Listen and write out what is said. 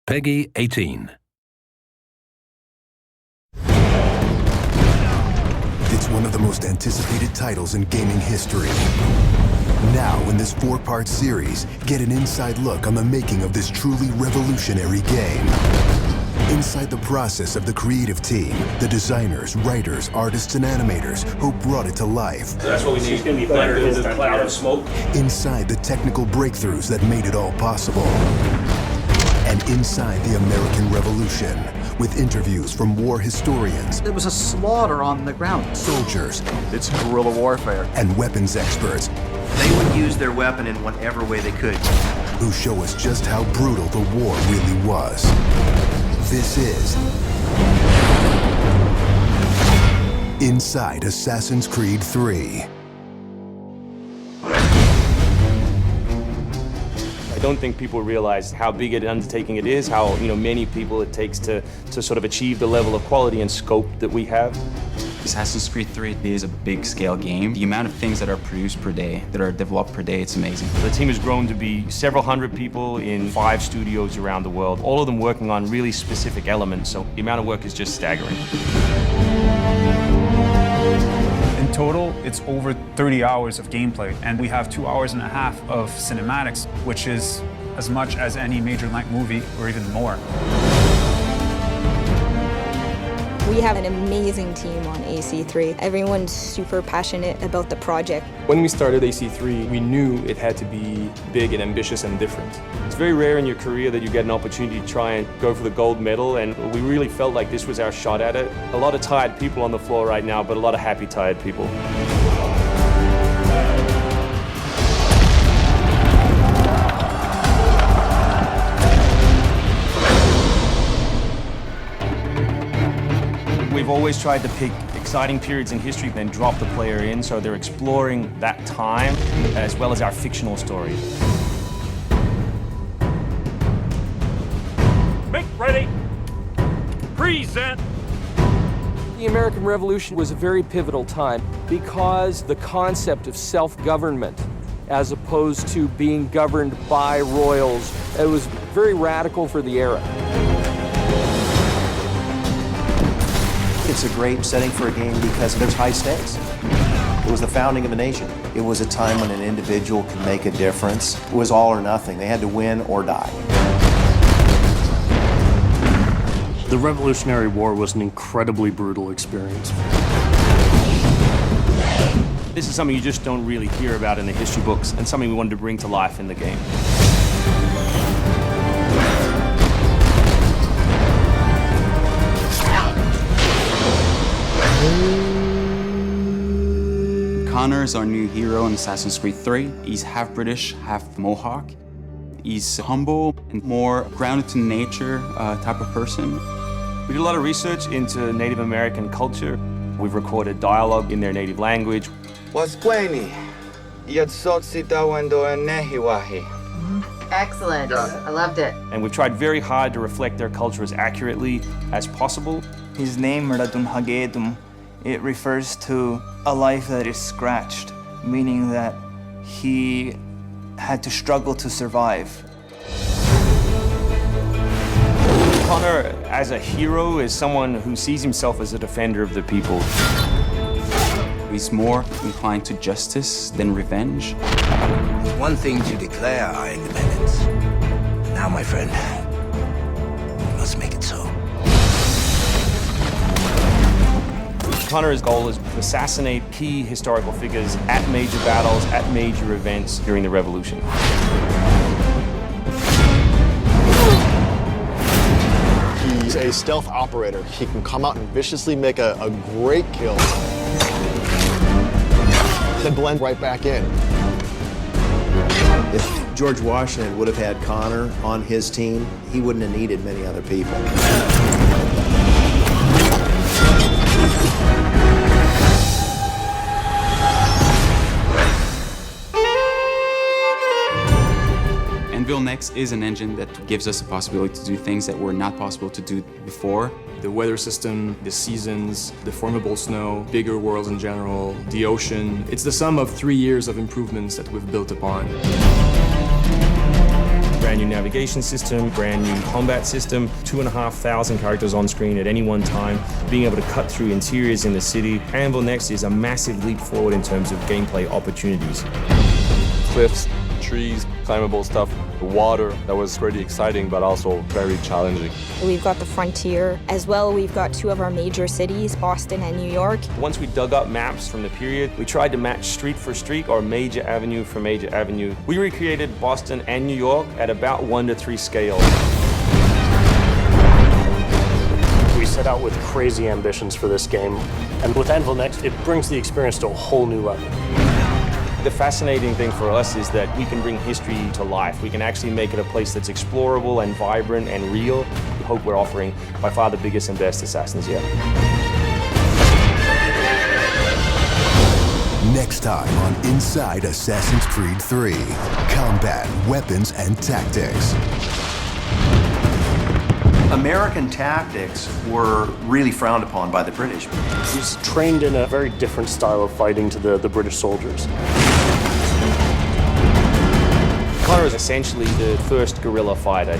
Peggy 18. It's one of the most anticipated titles in gaming history. Now, in this 4-part series, get an inside look on the making of this truly revolutionary game. Inside the process of the creative team, the designers, writers, artists, and animators who brought it to life. So that's what we need. It's going to be better in the cloud of smoke. Inside the technical breakthroughs that made it all possible. And inside the American Revolution, with interviews from war historians. There was a slaughter on the ground. Soldiers. It's guerrilla warfare. And weapons experts. They would use their weapon in whatever way they could. Who show us just how brutal the war really was. This is Inside Assassin's Creed 3. I don't think people realize how big an undertaking it is, how many people it takes to sort of achieve the level of quality and scope that we have. Assassin's Creed 3 is a big-scale game. The amount of things that are produced per day, that are developed per day, it's amazing. The team has grown to be several hundred people in 5 studios around the world, all of them working on really specific elements, so the amount of work is just staggering. In total, it's over 30 hours of gameplay, and we have 2.5 hours of cinematics, which is as much as any major-length movie, or even more. We have an amazing team on AC3. Everyone's super passionate about the project. When we started AC3, we knew it had to be big and ambitious and different. It's very rare in your career that you get an opportunity to try and go for the gold medal, and we really felt like this was our shot at it. A lot of tired people on the floor right now, but a lot of happy, tired people. We've always tried to pick exciting periods in history, then drop the player in, so they're exploring that time, as well as our fictional story. Make ready. Present. The American Revolution was a very pivotal time because the concept of self-government, as opposed to being governed by royals, it was very radical for the era. It's a great setting for a game because there's high stakes. It was the founding of a nation. It was a time when an individual could make a difference. It was all or nothing. They had to win or die. The Revolutionary War was an incredibly brutal experience. This is something you just don't really hear about in the history books, and something we wanted to bring to life in the game. Connor is our new hero in Assassin's Creed 3. He's half British, half Mohawk. He's humble and more grounded to nature type of person. We did a lot of research into Native American culture. We've recorded dialogue in their native language. Excellent. I loved it. And we've tried very hard to reflect their culture as accurately as possible. His name, Radun Hagedum, it refers to a life that is scratched, meaning that he had to struggle to survive. Connor, as a hero, is someone who sees himself as a defender of the people. He's more inclined to justice than revenge. It's one thing to declare our independence. Now, my friend, we must make it so. Connor's goal is to assassinate key historical figures at major battles, at major events during the Revolution. He's a stealth operator. He can come out and viciously make a great kill, then blend right back in. If George Washington would have had Connor on his team, he wouldn't have needed many other people. ANVILNEXT is an engine that gives us the possibility to do things that were not possible to do before. The weather system, the seasons, the formable snow, bigger worlds in general, the ocean. It's the sum of 3 years of improvements that we've built upon. brand new navigation system, brand new combat system, 2,500 characters on screen at any one time, being able to cut through interiors in the city. ANVILNEXT is a massive leap forward in terms of gameplay opportunities. Cliffs, trees, climbable stuff, the water, that was pretty exciting but also very challenging. We've got the frontier. As well, we've got two of our major cities, Boston and New York. Once we dug up maps from the period, we tried to match street for street or major avenue for major avenue. We recreated Boston and New York at about 1:3 scale. We set out with crazy ambitions for this game, and with ANVILNEXT, it brings the experience to a whole new level. The fascinating thing for us is that we can bring history to life. We can actually make it a place that's explorable and vibrant and real. We hope we're offering by far the biggest and best Assassins yet. Next time on Inside Assassin's Creed 3, combat, weapons, and tactics. American tactics were really frowned upon by the British. He's trained in a very different style of fighting to the British soldiers. Connor is essentially the first guerrilla fighter.